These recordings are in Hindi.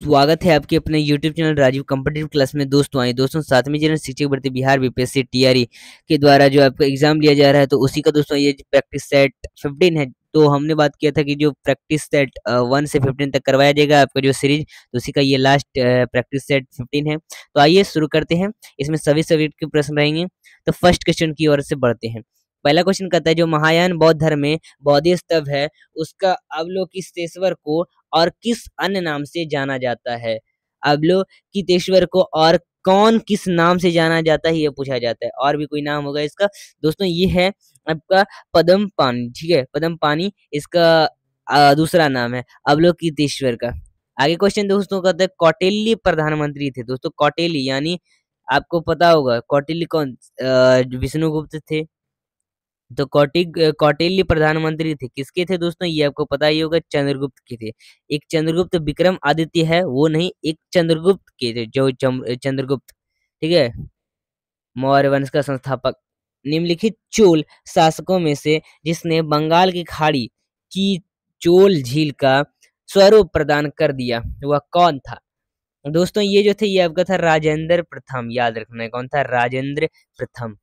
स्वागत है आपके अपने YouTube channel Rajiv competitive class में। दोस्तों आइए दोस्तों, 7वीं जनरल शिक्षक भर्ती बिहार बीपीएससी टीआरई के द्वारा जो आपका एग्जाम लिया जा रहा है, तो उसी का दोस्तों ये प्रैक्टिस सेट 15 है। तो हमने बात किया था कि जो प्रैक्टिस सेट 1 से 15 तक करवाया जाएगा आपका जो सीरीज, तो उसी का ये लास्ट प्रैक्टिस सेट 15 है। तो आइए शुरू करते हैं। इसमें सभी सब्जेक्ट के प्रश्न रहेंगे। तो फर्स्ट क्वेश्चन की ओर से बढ़ते हैं। पहला क्वेश्चन कहता है, जो महायान बौद्ध धर्म में बौद्धि स्तंभ है, उसका अवलोकितेश्वर को और किस अन्य नाम से जाना जाता है? अवलोकितेश्वर को और कौन किस नाम से जाना जाता है, ये पूछा जाता है। और भी कोई नाम होगा इसका? दोस्तों ये है आपका पद्म पानी। ठीक है, पद्म पानी इसका दूसरा नाम है अवलोकितेश्वर का। आगे क्वेश्चन दोस्तों कहते हैं, कौटिल्य प्रधानमंत्री थे। दोस्तों कौटिल्य यानी आपको पता होगा कौटिल्य कौन, विष्णुगुप्त थे। तो कौटिल्य प्रधानमंत्री थे, किसके थे दोस्तों? ये आपको पता ही होगा, चंद्रगुप्त के थे। एक चंद्रगुप्त विक्रम आदित्य है, वो नहीं, एक चंद्रगुप्त के थे, जो चंद्रगुप्त। ठीक है, मौर्य वंश का संस्थापक। निम्नलिखित चोल शासकों में से जिसने बंगाल की खाड़ी की चोल झील का स्वरूप प्रदान कर दिया, वह कौन था? दोस्तों ये जो थे, ये आपका था राजेंद्र प्रथम। याद रखना है, कौन था? राजेंद्र प्रथम।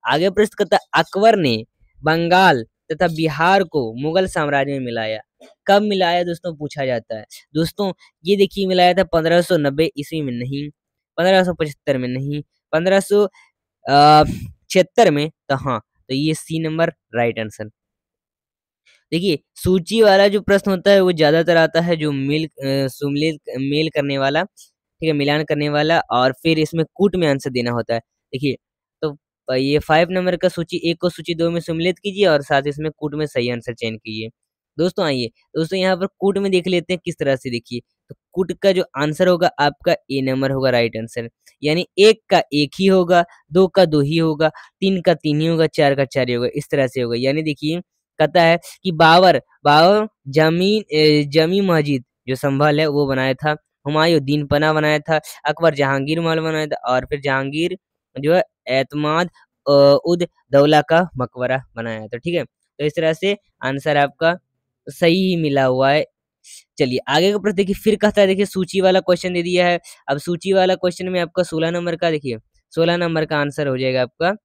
आगे प्रश्न करता है, अकबर ने बंगाल तथा बिहार को मुगल साम्राज्य में मिलाया। कब मिलाया दोस्तों, पूछा जाता है। दोस्तों ये देखिए, मिलाया था 1590 ईस्वी में नहीं, 1575 में नहीं, 1576 में। तो हाँ, तो ये सी नंबर राइट आंसर। देखिए सूची वाला जो प्रश्न होता है वो ज्यादातर आता है जो सुमेलित मेल करने वाला, ठीक है, मिलान करने वाला, और फिर इसमें कूट में आंसर देना होता है। देखिए तो ये 5 नंबर का सूची 1 को सूची 2 में सम्मिलित कीजिए और साथ ही इसमें कूट में सही आंसर चयन कीजिए। दोस्तों आइए दोस्तों, यहाँ पर कूट में देख लेते हैं किस तरह से। देखिए तो कूट का जो आंसर होगा आपका ए नंबर होगा राइट आंसर। यानी 1 का 1 ही होगा, 2 का 2 ही होगा, 3 का 3 ही होगा, 4 का 4 ही होगा, इस तरह से होगा। यानी देखिए कहता है कि बाबर बाबर जमी मस्जिद जो संभल है वो बनाया था, हुमायूं दीन पना बनाया था, अकबर जहांगीर महल बनाया था, और फिर जहांगीर जो है एतमाद उद दौला का मकबरा बनाया था। ठीक है, तो इस तरह से आंसर आपका सही ही मिला हुआ है। चलिए आगे का प्रश्न देखिए, फिर कहता है, देखिए सूची वाला क्वेश्चन दे दिया है। अब सूची वाला क्वेश्चन में आपका 16 नंबर का, देखिए 16 नंबर का आंसर हो जाएगा आपका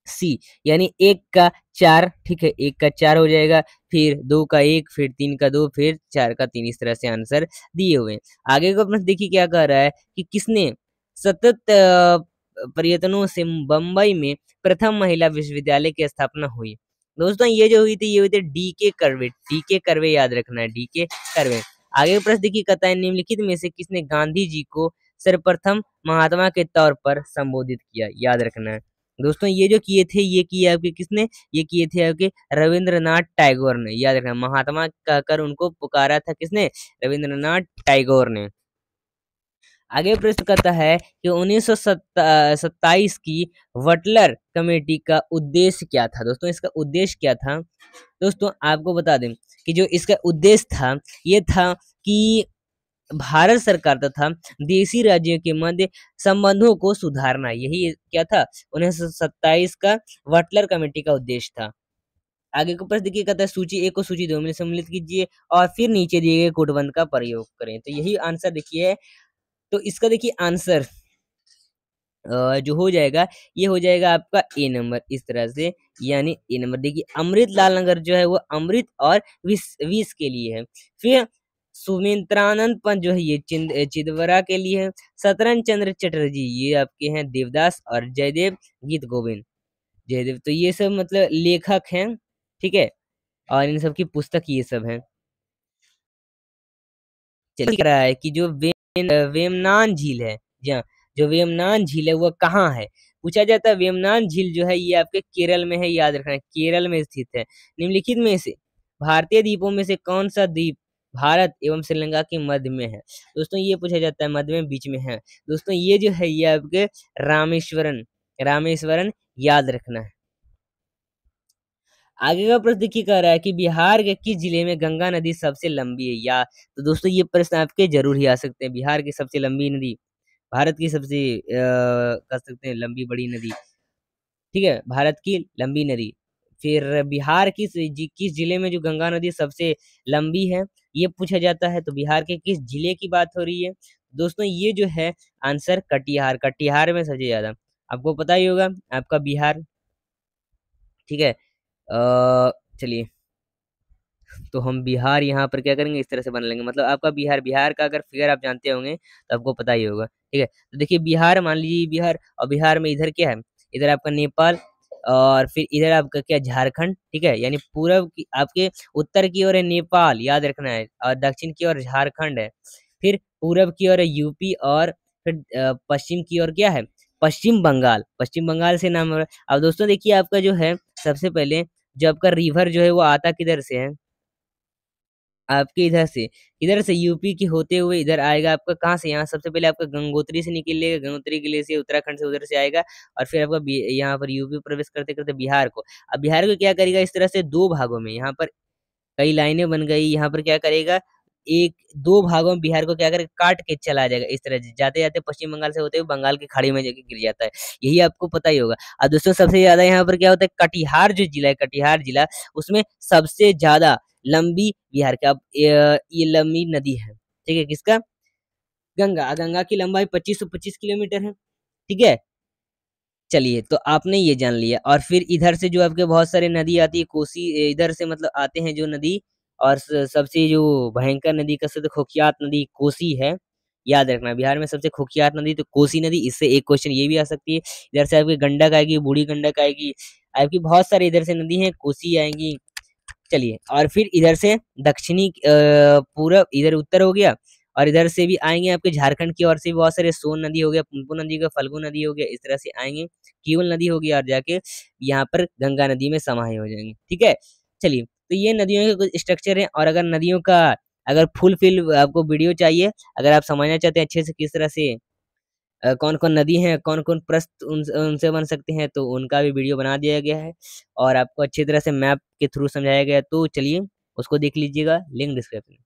सी, यानी 1 का 4। ठीक है, 1 का 4 हो जाएगा, फिर 2 का 1, फिर 3 का 2, फिर 4 का 3, इस तरह से आंसर दिए हुए हैं। आगे का प्रश्न देखिए क्या कह रहा है कि किसने सतत प्रयत्नों से बम्बई में प्रथम महिला विश्वविद्यालय की स्थापना हुई? दोस्तों ये जो हुई थी, ये हुई थी डीके कर्वे। डीके कर्वे याद रखना है, डीके कर्वे। आगे का प्रश्न देखिए कहता है, निम्नलिखित में से किसने गांधी जी को सर्वप्रथम महात्मा के तौर पर संबोधित किया? याद रखना है दोस्तों, ये जो किए थे, ये किए आपके किसने? ये किए थे आपके रविंद्रनाथ टैगोर ने। याद रखना, महात्मा कहकर उनको पुकारा था किसने? रविंद्रनाथ टैगोर ने। आगे प्रश्न करता है कि 1927 की बटलर कमेटी का उद्देश्य क्या था? दोस्तों इसका उद्देश्य क्या था? दोस्तों आपको बता दें कि जो इसका उद्देश्य था, ये था कि भारत सरकार तथा देशी राज्यों के मध्य संबंधों को सुधारना। यही क्या था 1927 का बटलर कमेटी का उद्देश्य था। आगे के प्रश्न देखिए कहता है, सूची 1 को सूची 2 में सम्मिलित कीजिए और फिर नीचे दिए गए कूटबंध का प्रयोग करें। तो यही आंसर देखिए, तो इसका देखिए आंसर जो हो जाएगा, ये हो जाएगा आपका ए नंबर, इस तरह से। यानी ए नंबर देखिए, अमृत लाल नगर जो है वो अमृत और विष के लिए है। फिर सुमित्रानंद पंत जो है ये चिदवरा के लिए है। शतरंज चंद्र चटर्जी ये आपके हैं देवदास, और जयदेव गीत गोविंद जयदेव। तो ये सब मतलब लेखक हैं, ठीक है, और इन सब की पुस्तक ये सब है। चलिए कह रहा है कि जो वेमनान झील है, जी हाँ, जो वेमनान झील है वो कहाँ है? पूछा जाता है। वेमनान झील जो है ये आपके केरल में है, याद रखना है, केरल में स्थित है। निम्नलिखित में से भारतीय द्वीपों में से कौन सा द्वीप भारत एवं श्रीलंका के मध्य में है? दोस्तों ये पूछा जाता है, मध्य में, बीच में है। दोस्तों ये जो है ये आपके रामेश्वरन, रामेश्वरन याद रखना है। आगे का प्रश्न देखिए कह रहा है कि बिहार के किस जिले में गंगा नदी सबसे लंबी है? या तो दोस्तों ये प्रश्न आपके जरूर ही आ सकते हैं। बिहार की सबसे लंबी नदी, भारत की सबसे कह सकते हैं लंबी बड़ी नदी, ठीक है, भारत की लंबी नदी फिर बिहार किस जिले में जो गंगा नदी सबसे लंबी है, ये पूछा जाता है। तो बिहार के किस जिले की बात हो रही है दोस्तों, ये जो है आंसर कटिहार, कटिहार में सबसे ज्यादा। आपको पता ही होगा आपका बिहार, ठीक है। चलिए, तो हम बिहार यहाँ पर क्या करेंगे, इस तरह से बना लेंगे। मतलब आपका बिहार, बिहार का अगर फिगर आप जानते होंगे तो आपको पता ही होगा, ठीक है। तो देखिए बिहार, मान लीजिए बिहार, और बिहार में इधर क्या है, इधर आपका नेपाल, और फिर इधर आपका क्या, झारखंड, ठीक है। यानी पूरब की आपके उत्तर की ओर है नेपाल, याद रखना है, और दक्षिण की ओर झारखंड है। फिर पूरब की ओर है यूपी, और फिर पश्चिम की ओर क्या है, पश्चिम बंगाल। पश्चिम बंगाल से नाम है। अब दोस्तों देखिए आपका जो है, सबसे पहले जो आपका रिवर जो है वो आता किधर से है, आपके इधर से यूपी की होते हुए इधर आएगा आपका, कहाँ से, यहाँ सबसे पहले आपका गंगोत्री से निकलेगा, गंगोत्री किले से उत्तराखंड से उधर से आएगा, और फिर आपका यहाँ पर यूपी प्रवेश करते करते बिहार को। अब बिहार को क्या करेगा, इस तरह से दो भागों में, यहाँ पर कई लाइनें बन गई, यहाँ पर क्या करेगा, एक दो भागों में बिहार को क्या करेगा, काट के चला जाएगा। इस तरह से जाते जाते पश्चिम बंगाल से होते हुए बंगाल की खाड़ी में जाके गिर जाता है। यही आपको पता ही होगा। अब दोस्तों सबसे ज्यादा यहाँ पर क्या होता है, कटिहार जो जिला है, कटिहार जिला, उसमें सबसे ज्यादा लंबी बिहार का, अब ये लंबी नदी है, ठीक है, किसका, गंगा। गंगा की लंबाई 2525 किलोमीटर है, ठीक है। चलिए, तो आपने ये जान लिया। और फिर इधर से जो आपके बहुत सारे नदी आती है, कोसी, इधर से मतलब आते हैं जो नदी, और सबसे जो भयंकर नदी का, सबसे खुफियात नदी कोसी है। याद रखना, बिहार में सबसे खुफियात नदी तो कोसी नदी। इससे एक क्वेश्चन ये भी आ सकती है, इधर से आपकी गंडक आएगी, बूढ़ी गंडक आएगी, आपकी बहुत सारी इधर से नदी है, कोसी आएंगी। चलिए, और फिर इधर से दक्षिणी पूरब, इधर उत्तर हो गया, और इधर से भी आएंगे आपके झारखंड की ओर से भी बहुत सारे, सोन नदी हो गया, पुनपुन नदी हो गया, फल्गु नदी हो गया, इस तरह से आएंगे, केवल नदी हो गया, और जाके यहाँ पर गंगा नदी में समाहित हो जाएंगे, ठीक है। चलिए, तो ये नदियों के कुछ स्ट्रक्चर हैं। और अगर नदियों का, अगर फुल फिल आपको वीडियो चाहिए, अगर आप समझना चाहते हैं अच्छे से किस तरह से कौन कौन नदी है, कौन कौन प्रस्थ उनसे बन सकते हैं, तो उनका भी वीडियो बना दिया गया है, और आपको अच्छी तरह से मैप के थ्रू समझाया गया है। तो चलिए उसको देख लीजिएगा, लिंक डिस्क्रिप्शन में।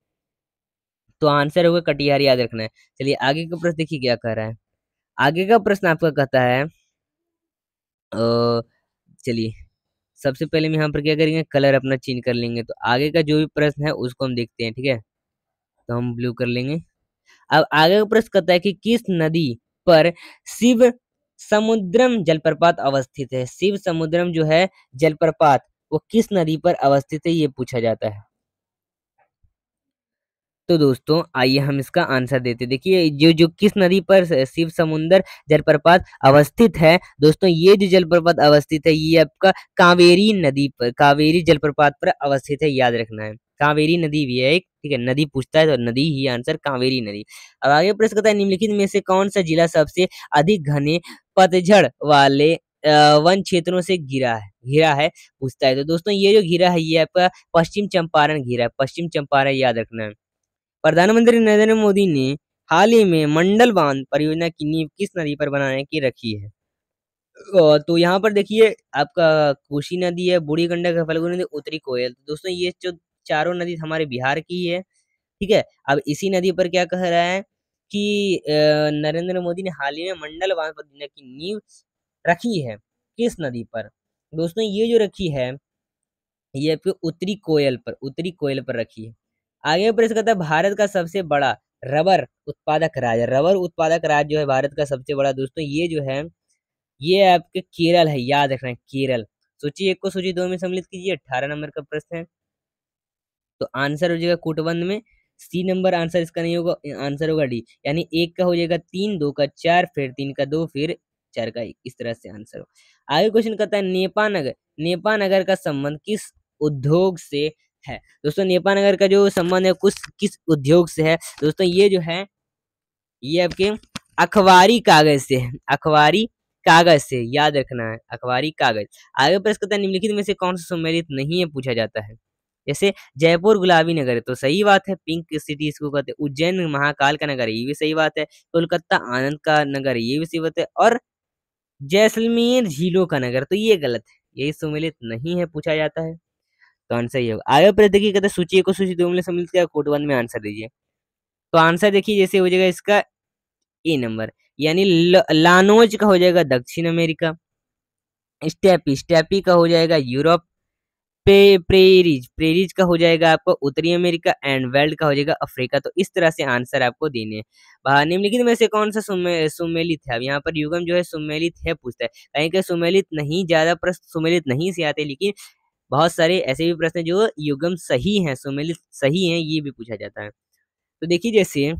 तो आंसर होगा कटिहार, याद रखना है। चलिए आगे का प्रश्न देखिए क्या कह रहा है। आगे का प्रश्न आपका कहता है, चलिए सबसे पहले हम यहाँ पर क्या करेंगे, कलर अपना चेंज कर लेंगे। तो आगे का जो भी प्रश्न है उसको हम देखते हैं, ठीक है। तो हम ब्लू कर लेंगे। अब आगे का प्रश्न कहता है कि किस नदी पर शिव समुद्रम जलप्रपात अवस्थित है। शिव समुद्रम जो है जलप्रपात, वो किस नदी पर अवस्थित है, ये पूछा जाता है। तो दोस्तों आइए हम इसका आंसर देते हैं। देखिए जो जो किस नदी पर शिव समुद्र जलप्रपात अवस्थित है दोस्तों, ये जो जलप्रपात अवस्थित है ये आपका कावेरी नदी पर, कावेरी जलप्रपात पर अवस्थित है, याद रखना है। कावेरी नदी भी है एक, ठीक है, नदी पूछता है तो नदी ही आंसर, कावेरी नदी। अब आगे प्रश्न कहता है, निम्नलिखित में से कौन सा जिला सबसे अधिक घने पतझड़ वाले वन क्षेत्रों से घिरा है पूछता है। तो दोस्तों ये जो घिरा है ये आपका पश्चिम चंपारण घिरा है, पश्चिम चंपारण, याद रखना है। प्रधानमंत्री नरेंद्र मोदी ने हाल ही में मंडल बांध परियोजना की नींव किस नदी पर बनाने की रखी है। तो यहाँ पर देखिए आपका कोसी नदी है, बूढ़ी गंडक है, फल्गु नदी, उत्तरी कोयल। तो दोस्तों ये जो चारों नदी हमारे बिहार की ही है, ठीक है। अब इसी नदी पर क्या कह रहा है कि नरेंद्र मोदी ने हाल ही में मंडल बांध परियोजना की नींव रखी है, किस नदी पर। दोस्तों ये जो रखी है ये आपके उत्तरी कोयल पर रखी है। आगे प्रश्न करता है, भारत का सबसे बड़ा रबर उत्पादक राज्य, रबर उत्पादक राज्य जो है भारत का सबसे बड़ा दोस्तों, ये जो है ये आपके केरल है, याद रखना है, केरल। सूची एक को सूची दो में सम्मिलित कीजिए, 18 नंबर का प्रश्न है। तो आंसर हो जाएगा कूटबंध में सी नंबर, आंसर इसका नहीं होगा, आंसर होगा डी। यानी एक का हो जाएगा 3, दो का 4, फिर 3 का 2, फिर 4 का 1, इस तरह से आंसर हो। आगे क्वेश्चन कहता है, नेपा नगर का संबंध किस उद्योग से है। दोस्तों नेपा नगर का जो संबंध है कुछ किस उद्योग से है दोस्तों, ये जो है ये आपके अखबारी कागज से है, अखबारी कागज से, याद रखना है, अखबारी कागज। आगे प्रश्न कहता है, निम्नलिखित में से कौन सा सम्मिलित नहीं है पूछा जाता है। जैसे जयपुर गुलाबी नगर है, तो सही बात है, पिंक सिटी इसको कहते हैं। उज्जैन महाकाल का नगर है, ये भी सही बात है। कोलकाता आनंद का नगर है, ये भी सही बात है। और जैसलमेर झीलों का नगर, तो ये गलत है, यही सम्मिलित नहीं है पूछा जाता है। तो आंसर ये होगा। आगे पर देखिए कहते हैं, सूची को सूची दो में सम्मिलित किया, कोटबंध में आंसर दीजिए। तो आंसर देखिए जैसे हो जाएगा इसका ए नंबर, यानी लानोज का हो जाएगा दक्षिण अमेरिका, स्टेपी का हो जाएगा यूरोप, प्रेरीज, प्रेरीज का हो जाएगा आपको उत्तरी अमेरिका, एंड वेल्ड का हो जाएगा अफ्रीका। तो इस तरह से आंसर आपको देने हैं। निम्नलिखित में से कौन सा सुमेलित है? अब यहाँ पर युग्म जो है सुमेलित है पूछता है, कहीं कहीं सुमेलित नहीं, ज्यादा प्रश्न सुमेलित नहीं से आते, लेकिन बहुत सारे ऐसे भी प्रश्न जो युग्म सही हैं, सुमेलित सही हैं, ये भी पूछा जाता है। तो देखिए जैसे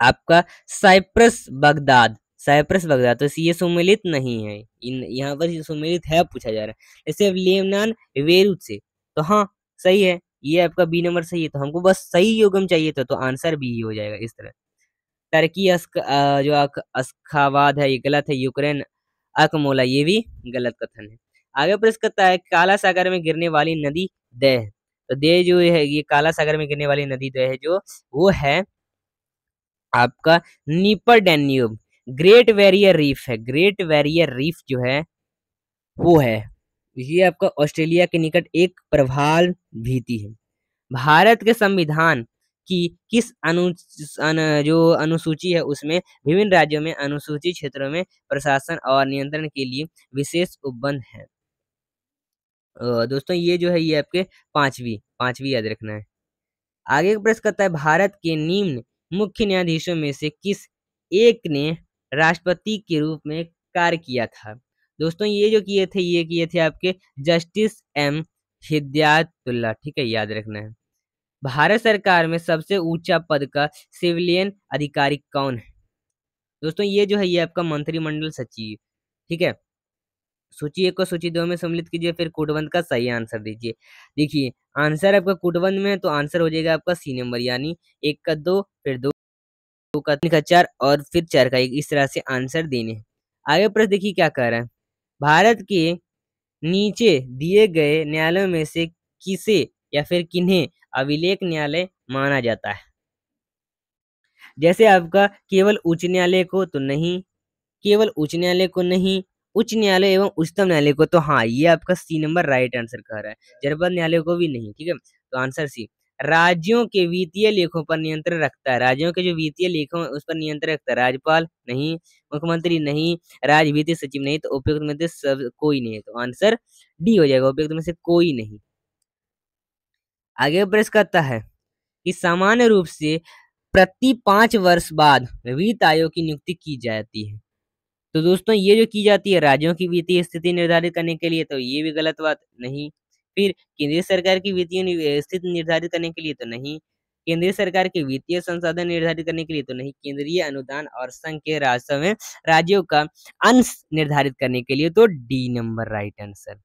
आपका साइप्रस बगदाद, साइप्रस बगदाद, तो ये सुमेलित नहीं है, इन यहाँ पर ये सुमेलित है पूछा जा रहा है। जैसे लेबनान बेरूत से, तो हाँ सही है, ये आपका बी नंबर सही है। तो हमको बस सही युग्म चाहिए था, तो आंसर बी ही हो जाएगा इस तरह। टर्की जो अशखाबाद है ये गलत है। यूक्रेन अकमोला, ये भी गलत कथन है। आगे प्रश्न करता है काला सागर में गिरने वाली नदी दय है। तो दय जो है ये काला सागर में गिरने वाली नदी दय है जो, वो है आपका Dnieper Danube. Great barrier reef है, ग्रेट बैरियर रीफ जो है वो है, ये आपका ऑस्ट्रेलिया के निकट एक प्रवाल भीति है। भारत के संविधान की किस जो अनुसूची है उसमें विभिन्न राज्यों में अनुसूचित क्षेत्रों में प्रशासन और नियंत्रण के लिए विशेष उपबंध है। दोस्तों ये जो है ये आपके पांचवी पांचवी याद रखना है। आगे का प्रश्न करता है भारत के निम्न मुख्य न्यायाधीशों में से किस एक ने राष्ट्रपति के रूप में कार्य किया था? दोस्तों ये जो किए थे ये किए थे आपके जस्टिस एम हिदायतुल्लाह, ठीक है, याद रखना है। भारत सरकार में सबसे ऊंचा पद का सिविलियन अधिकारी कौन है? दोस्तों ये जो है ये आपका मंत्रिमंडल सचिव, ठीक है। सूची 1 को सूची 2 में सम्मिलित कीजिए, फिर कूटबंध का सही आंसर दीजिए। देखिए आंसर आपका कूटबंध में, तो आंसर हो जाएगा आपका सी नंबर, यानी 1 का 2, फिर 2 का 3 का 4 और फिर 4 का 1, इस तरह से आंसर देने हैं। आगे प्रश्न देखिए क्या कह रहा है। भारत के नीचे दिए गए न्यायालयों में से किसे या फिर किन्हें अभिलेख न्यायालय माना जाता है? जैसे आपका केवल उच्च न्यायालय को तो नहीं, केवल उच्च न्यायालय को नहीं, उच्च न्यायालय एवं उच्चतम न्यायालय को, तो हाँ ये आपका सी नंबर राइट आंसर कह रहा है। जनपद न्यायालय को भी नहीं, ठीक है, तो आंसर सी। राज्यों के वित्तीय लेखों पर नियंत्रण रखता है, राज्यों के जो वित्तीय लेखों उस पर नियंत्रण रखता है राज्यपाल नहीं, मुख्यमंत्री नहीं, राज्य वित्तीय सचिव नहीं, तो उपयुक्त में से सब कोई नहीं है, तो आंसर डी हो जाएगा, उपयुक्त में से कोई नहीं। आगे प्रश्न करता है कि सामान्य रूप से प्रति 5 वर्ष बाद वित्त आयोग की नियुक्ति की जाती है। तो दोस्तों ये जो की जाती है राज्यों की वित्तीय स्थिति निर्धारित करने के लिए, तो ये भी गलत बात नहीं। फिर केंद्रीय सरकार की वित्तीय स्थिति निर्धारित करने के लिए, तो नहीं। केंद्रीय सरकार के वित्तीय संसाधन निर्धारित करने के लिए, तो नहीं। केंद्रीय अनुदान और संघ के राजस्व में राज्यों का अंश निर्धारित करने के लिए, तो डी नंबर राइट आंसर।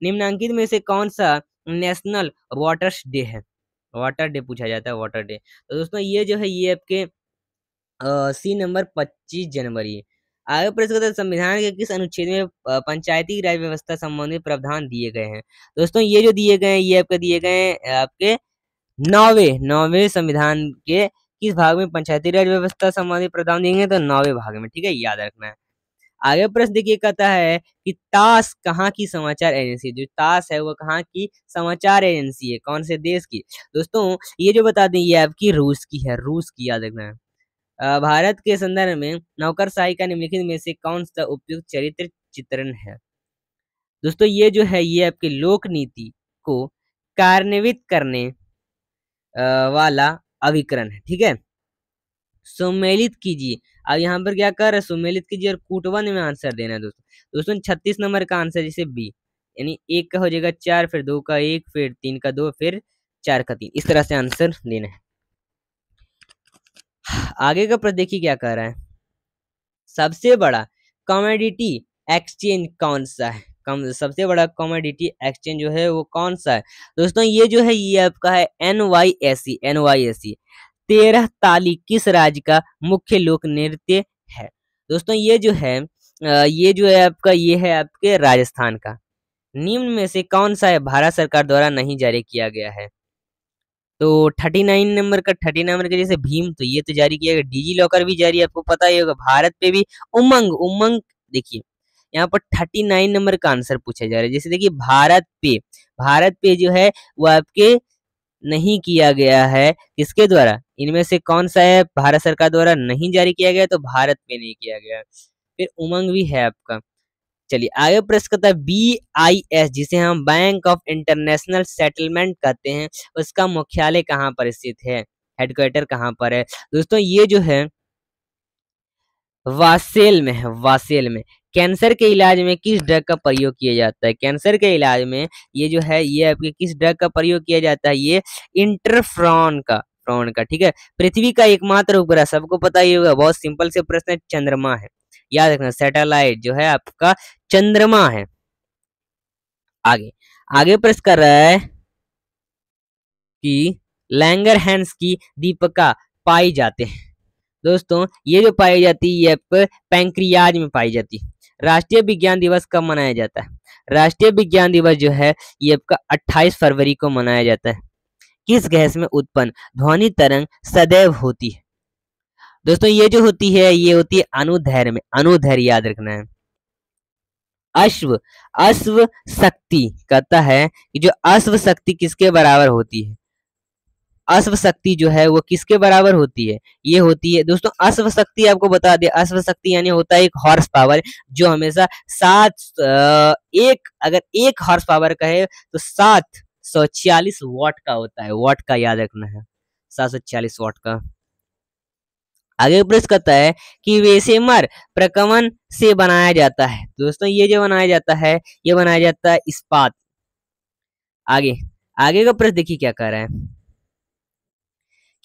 निम्नांकित में से कौन सा नेशनल वाटर्स डे है? वाटर डे पूछा जाता है, वाटर डे। तो दोस्तों ये जो है ये आपके सी नंबर 25 जनवरी। आगे प्रश्न करता है संविधान के किस अनुच्छेद में पंचायती राज व्यवस्था संबंधी प्रावधान दिए गए हैं? दोस्तों ये जो दिए गए हैं ये आपके दिए गए हैं आपके नौवे संविधान के किस भाग में पंचायती राज व्यवस्था संबंधी प्रावधान दिए गए? तो 9वें भाग में, ठीक है, याद रखना है। आगे प्रश्न देखिए कहता है कि तास कहाँ की समाचार एजेंसी, जो तास है वो कहाँ की समाचार एजेंसी है, कौन से देश की? दोस्तों ये जो बता दें ये आपकी रूस की है, रूस की, याद रखना है। भारत के संदर्भ में नौकरशाही का निम्नलिखित में से कौन सा उपयुक्त चरित्र चित्रण है? दोस्तों ये जो है ये आपके लोक नीति को कार्यान्वित करने वाला अभिकरण है, ठीक है। सुमेलित कीजिए, अब यहाँ पर क्या कर रहे हैं, सुमेलित कीजिए और कूटबंध में आंसर देना है दोस्तों। दोस्तों 36 नंबर का आंसर जैसे बी, यानी 1 का हो जाएगा 4, फिर 2 का 1, फिर 3 का 2, फिर 4 का 3, इस तरह से आंसर देना है। आगे का प्रश्न देखिए क्या कह रहा है। सबसे बड़ा कमोडिटी एक्सचेंज कौन सा है? सबसे बड़ा कमोडिटी एक्सचेंज जो है वो कौन सा है? दोस्तों ये जो है ये आपका है NYSE, NYSE। 13 ताली किस राज्य का मुख्य लोक नृत्य है? दोस्तों ये जो है ये जो है आपका ये है आपके राजस्थान का। निम्न में से कौन सा है भारत सरकार द्वारा नहीं जारी किया गया है? तो 39 नंबर का, 30 नंबर का जैसे भीम, तो ये तो जारी किया गया। डिजी लॉकर भी जारी, आपको पता ही होगा। भारत पे भी उमंग, उमंग देखिए यहाँ पर 39 नंबर का आंसर पूछा जा रहा है। जैसे देखिए भारत पे जो है वो आपके नहीं किया गया है, किसके द्वारा? इनमें से कौन सा है भारत सरकार द्वारा नहीं जारी किया गया? तो भारत पे नहीं किया गया। फिर उमंग भी है आपका। चलिए आगे प्रश्न करता है BIS, जिसे हम बैंक ऑफ इंटरनेशनल सेटलमेंट कहते हैं, उसका मुख्यालय कहाँ पर स्थित है, हेडक्वार्टर कहाँ पर है। दोस्तों ये जो है वासेल में है, वासेल में। कैंसर के इलाज में किस ड्रग का प्रयोग किया जाता है, कैंसर के इलाज में ये जो है ये आपके किस ड्रग का प्रयोग किया जाता है, ये इंटरफ्रॉन का, फ्रॉन का, ठीक है। पृथ्वी का एकमात्र उपग्रह, सबको पता ही होगा, बहुत सिंपल से प्रश्न है, चंद्रमा है, याद रखना, सैटेलाइट जो है आपका चंद्रमा है। आगे आगे प्रश्न कर रहा है कि लैंगरहैंस की दीपिका पाई जाते हैं। दोस्तों ये जो पाई जाती है ये आपको पैंक्रियाज में पाई जाती है। राष्ट्रीय विज्ञान दिवस कब मनाया जाता है, राष्ट्रीय विज्ञान दिवस जो है ये आपका 28 फरवरी को मनाया जाता है। किस गैस में उत्पन्न ध्वनि तरंग सदैव होती है। दोस्तों ये जो होती है ये होती है अनुदैर्घ्य में, अनुदैर्घ्य याद रखना है। अश्व, अश्व शक्ति कहता है कि जो अश्व शक्ति किसके बराबर होती है, अश्व शक्ति जो है वो किसके बराबर होती है, ये होती है दोस्तों अश्व शक्ति, आपको बता दे अश्व शक्ति यानी होता है एक हॉर्स पावर, जो हमेशा अगर एक हॉर्स पावर का है तो 746 वॉट का होता है, वॉट का याद रखना है, 746 वॉट का। आगे प्रश्न करता है कि वेसेमर प्रकमन से बनाया जाता है। दोस्तों ये जो बनाया जाता है ये बनाया जाता है इस्पात। आगे आगे का प्रश्न देखिए क्या कह रहा है,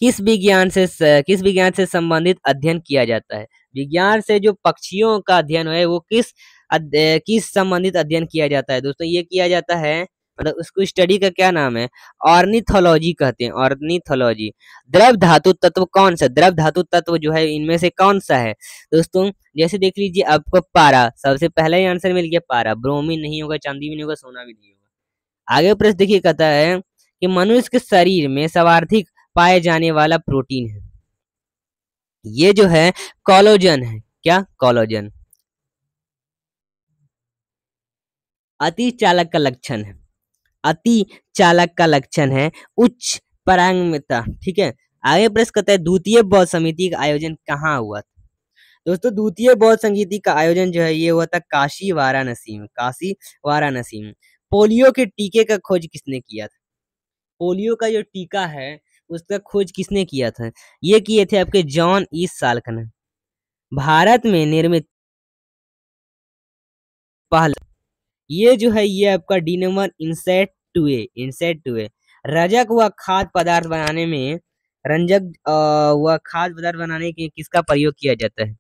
किस विज्ञान से संबंधित अध्ययन किया जाता है, विज्ञान से जो पक्षियों का अध्ययन है वो किस संबंधित अध्ययन किया जाता है। दोस्तों ये किया जाता है, मतलब उसको स्टडी का क्या नाम है, ऑर्निथोलॉजी कहते हैं, ऑर्निथोलॉजी। द्रव धातु तत्व कौन सा, द्रव धातु तत्व जो है इनमें से कौन सा है। दोस्तों जैसे देख लीजिए आपको पारा, सबसे पहला ही आंसर मिल गया, पारा, ब्रोमीन नहीं होगा, चांदी भी नहीं होगा, सोना भी नहीं होगा। आगे प्रश्न देखिए कहता है कि मनुष्य के शरीर में सर्वाधिक पाए जाने वाला प्रोटीन है, ये जो है कोलेजन है, क्या, कोलेजन। अति चालक का लक्षण है, अति चालक का लक्षण है उच्च पारंगम्यता, ठीक है। आगे प्रश्न करता है द्वितीय बौद्ध समिति का आयोजन कहाँ हुआ था। दोस्तों द्वितीय बौद्ध संगीति का आयोजन जो है ये हुआ था काशी वाराणसी में, काशी वाराणसी में। पोलियो के टीके का खोज किसने किया था, पोलियो का जो टीका है उसका खोज किसने किया था, ये किए थे आपके जॉन ई साल्क ने। भारत में निर्मित पहला, ये जो है ये आपका डी नंबर इंसेक्टुए रजक व खाद्य पदार्थ बनाने में, रंजक व खाद्य पदार्थ बनाने के किसका प्रयोग किया जाता है,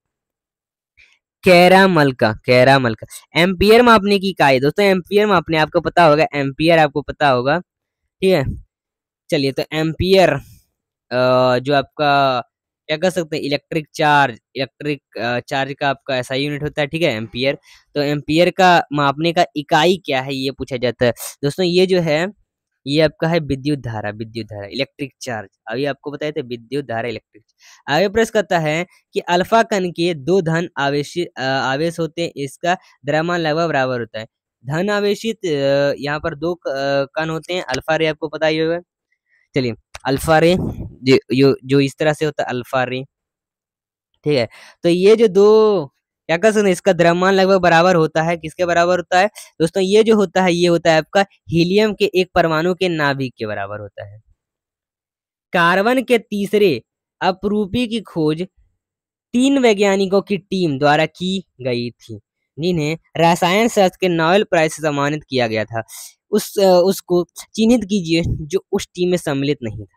कैरामल का, कैरामल का। एम्पियर मापने की इकाई, दोस्तों एम्पियर मापने आपको पता होगा, एम्पियर आपको पता होगा, ठीक है। चलिए तो एम्पियर जो आपका क्या कर सकते हैं, इलेक्ट्रिक चार्ज का आपका ऐसा यूनिट होता है, ठीक है, एम्पियर। तो एम्पियर का मापने का इकाई क्या है ये पूछा जाता है। दोस्तों ये जो है ये आपका है विद्युत धारा, विद्युत धारा, इलेक्ट्रिक चार्ज, अभी आपको बताए थे विद्युत धारा, इलेक्ट्रिक। आगे प्रश्न करता है कि अल्फा कण के दो धन आवेश होते हैं, इसका द्रव्यमान लगभग बराबर होता है। धन आवेशित यहाँ पर दो कण होते हैं, अल्फा रे आपको पता ही होगा। चलिए अल्फा रे जो इस तरह से होता है अल्फा रे, ठीक है। तो ये जो दो क्या कर सकते हैं, इसका द्रव्यमान लगभग बराबर होता है, किसके बराबर होता है दोस्तों, ये जो होता है ये होता है आपका हीलियम के एक परमाणु के नाभिक के बराबर होता है। कार्बन के तीसरे अपरूपी की खोज 3 वैज्ञानिकों की टीम द्वारा की गई थी, जिन्हें रसायन शास्त्र के नोबेल प्राइज से सम्मानित किया गया था। उसको चिन्हित कीजिए जो उस टीम में सम्मिलित नहीं था।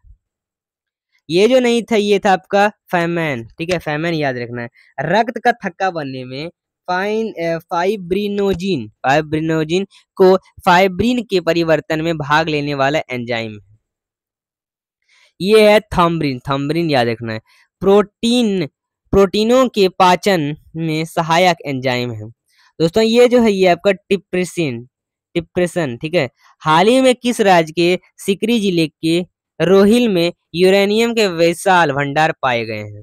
ये जो नहीं था ये था आपका फैमैन, ठीक है, फैमैन याद रखना है। रक्त का थक्का बनने में फाइब्रिनोजिन को फाइब्रिन के परिवर्तन में भाग लेने वाला एंजाइम है, ये है थम्बरिन, थम्बरिन याद रखना है। प्रोटीनों के पाचन में सहायक एंजाइम है। दोस्तों ये जो है ये आपका डिप्रेशन, ठीक है। हाल ही में किस राज्य के सिकरी जिले के रोहिल में यूरेनियम के विशाल भंडार पाए गए हैं।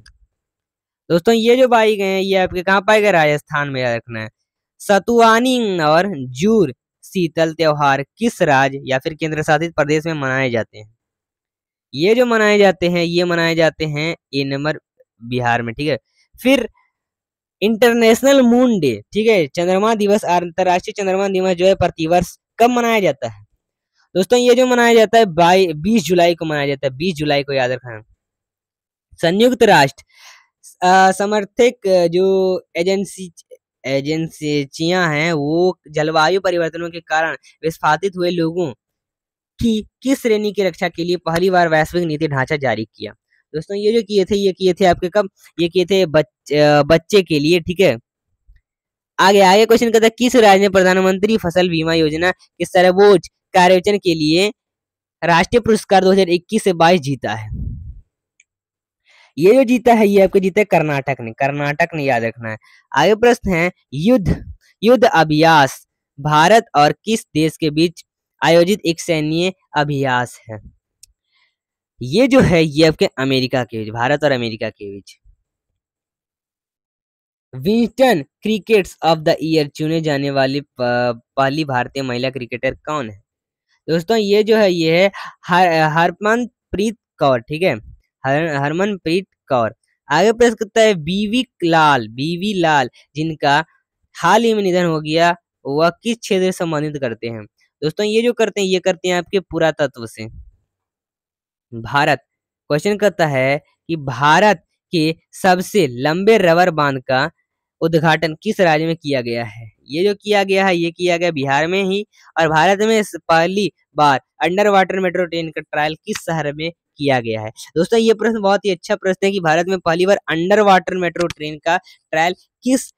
दोस्तों ये जो पाए गए हैं ये आपके कहाँ पाए गए, राजस्थान में याद रखना है। सतुआनी और जूर शीतल त्योहार किस राज्य या फिर केंद्र शासित प्रदेश में मनाए जाते हैं, ये जो मनाए जाते हैं ये मनाए जाते हैं ए नंबर बिहार में, ठीक है। फिर इंटरनेशनल मून डे, ठीक है, चंद्रमा दिवस, अंतरराष्ट्रीय चंद्रमा दिवस जो है प्रतिवर्ष कब मनाया जाता है? दोस्तों ये जो मनाया जाता है 20 जुलाई को मनाया जाता है, 20 जुलाई को याद रखना। संयुक्त राष्ट्र समर्थक जो एजेंसी एजेंसियां हैं वो जलवायु परिवर्तनों के कारण विस्थापित हुए लोगों की किस श्रेणी की रक्षा के लिए पहली बार वैश्विक नीति ढांचा जारी किया? दोस्तों ये जो किए थे, ये किए थे आपके कब? ये किए थे बच्चे के लिए, ठीक है। आगे आगे क्वेश्चन कहता है किस राज्य ने प्रधानमंत्री फसल बीमा योजना के सर्वोच्च कार्यान्वयन के लिए राष्ट्रीय पुरस्कार 2021 से 22 जीता है? ये जो जीता है ये आपको जीता है कर्नाटक ने, कर्नाटक ने, याद रखना है। आगे प्रश्न है युद्ध युद्ध अभ्यास भारत और किस देश के बीच आयोजित एक सैन्य अभ्यास है? ये जो है ये आपके अमेरिका के बीच, भारत और अमेरिका के बीच। Wisden cricketers of the year चुने जाने वाली पहली भारतीय महिला क्रिकेटर कौन है? दोस्तों ये जो है ये है हरमनप्रीत कौर, ठीक है, हरमनप्रीत कौर। आगे प्रश्न करता है बीवी लाल जिनका हाल ही में निधन हो गया वह किस क्षेत्र से संबंधित करते हैं? दोस्तों ये जो करते हैं ये करते हैं आपके पुरातत्व से। भारत, क्वेश्चन करता है कि भारत के सबसे लंबे रबर बांध का उद्घाटन किस राज्य में किया गया है? ये जो किया गया है ये किया गया बिहार में ही, और भारत में पहली बार अंडर वाटर मेट्रो ट्रेन का ट्रायल किस शहर में किया गया है? दोस्तों ये प्रश्न बहुत ही अच्छा प्रश्न है कि भारत में पहली बार अंडर वाटर मेट्रो ट्रेन का ट्रायल किस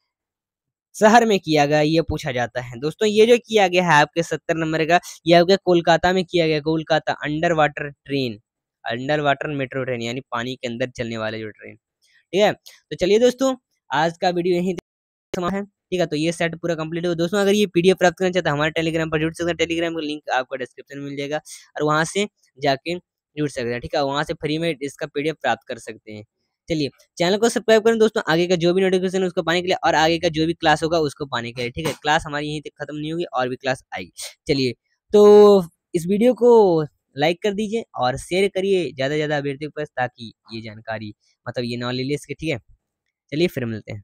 शहर में किया गया ये पूछा जाता है। दोस्तों ये जो किया गया है आपके 70 नंबर का, ये आपके कोलकाता में किया गया, Kolkata under water train, under water metro train यानी पानी के अंदर चलने वाले जो ट्रेन, ठीक है। तो चलिए दोस्तों आज का वीडियो यहीं समाप्त है, ठीक है। तो ये सेट पूरा कंप्लीट हो। दोस्तों अगर ये पीडीएफ प्राप्त करना चाहते हैं हमारे टेलीग्राम पर जुड़ सकते हैं, टेलीग्राम का लिंक आपको डिस्क्रिप्शन में मिल जाएगा और वहां से जाके जुड़ सकते हैं, ठीक है। वहां से फ्री में इसका पीडीएफ प्राप्त कर सकते हैं। चलिए चैनल को सब्सक्राइब करें दोस्तों, आगे का जो भी नोटिफिकेशन है उसको पाने के लिए और आगे का जो भी क्लास होगा उसको पाने के लिए, ठीक है। क्लास हमारी यहीं तक खत्म नहीं होगी और भी क्लास आएगी। चलिए तो इस वीडियो को लाइक कर दीजिए और शेयर करिए ज्यादा से ज्यादा अभ्यर्थियों के पास ताकि ये जानकारी मतलब ये नॉलेज ले सके, ठीक है। चलिए फिर मिलते हैं।